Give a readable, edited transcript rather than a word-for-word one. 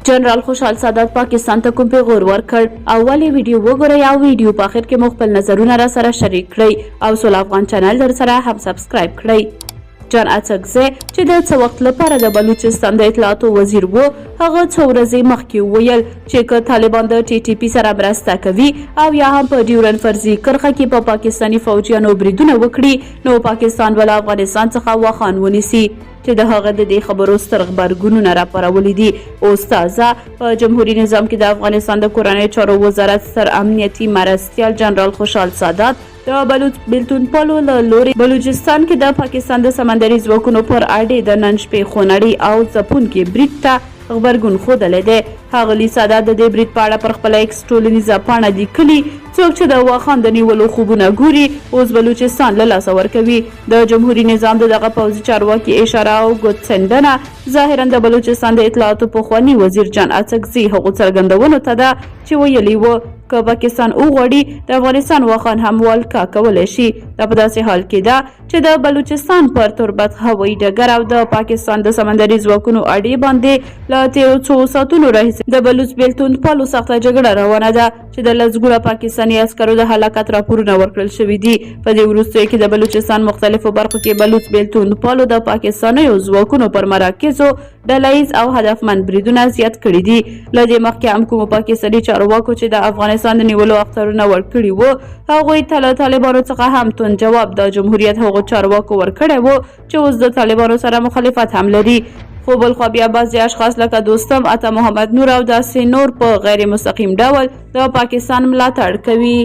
جنرال خوشحال سادات پاکستان ته کوم پیغور ورکړ او ولې ویډیو وګورئ او ویډیو په اخر کې مو خپل نظرونه را سره شریک کړئ او سول افغان چینل در سره هم سبسکرایب کړئ. جان اڅکزی چې د څه وخت لپاره د بلوچستان د اطلاعاتو وزیر و هغه څو ورځې مخکې وویل چې که طالبان د ټي ټي پي سره مرسته کوي او یا هم په ډیورن فرضي کرښه کې په پاکستاني فوجیانو بریدونه وکړي نو پاکستان به له افغانستان څخه واخان ونیسي چې د هغه د دې خبرو ستر غبرګونونه راپارولي دي. استاذه په جمهوریت نظام کې د افغانستان د کورنۍ چارو وزارت ستر امنیتي مرستیال جنرال خوشحال سادات د بلوچ بیلتون پلو له لوري بلوچستان کې د پاکستان د سمندري ځواکونو پر اډې د نن شپې خونړۍ او ځپونکي برید ته غبرګون ښودلی دی. ښاغلي سادات د دې برید په اړه پر خپله ایکس ټولنیزه پاڼه لیکلي څوک چې د واخان د نیولو خوبونه ګوري اوس بلوچستان له لاسه ورکوي. د جمهوریت نظام د دغه پوځي چارواکي اشاره او ګوتڅنډنه ظاهرا د بلوچستان د اطلاعاتو پخواني وزیر جان اڅکزي هغو څرګندونو ته ده چې ویلي و که پاکستان وغواړي د افغانستان واخان هم والکا کولی شي. دا په داسې حال کې ده چې د بلوچستان پر تربت هوایي ډګر او د پاکستان د سمندري ځواکونو اډې باندې له تېرو څو ساعتونو راهیسې د بلوچ بیلتون پلو سخته جګړه روانه ده چې د لسګونه پاکستاني عسکرو د هلاکت راپورونه ورکړل شوي دي. په دې وروستیو کې د بلوچستان مختلفو برخو کې بلوچ بیلتون پلو د پاکستانیو ځواکونو پر مراکزو ډلهییز او هدفمند بریدونه زیات کړي دي. له دې مخکې هم کومو پاکستاني چارواکو چې د افغانستان د نیولو اخترونه ورکړي وو هغوی ته له طالبانو څخه هم تون جواب د جمهوریت هغو چارواکو ورکړی و چې اوس د طالبانو سره مخالفت هم لري. خو بلخوا بیا بعضې اشخاص لکه دوستم عطا محمد نور او داسې نور په غیر مستقیم ډول د پاکستان ملاتړ کوي.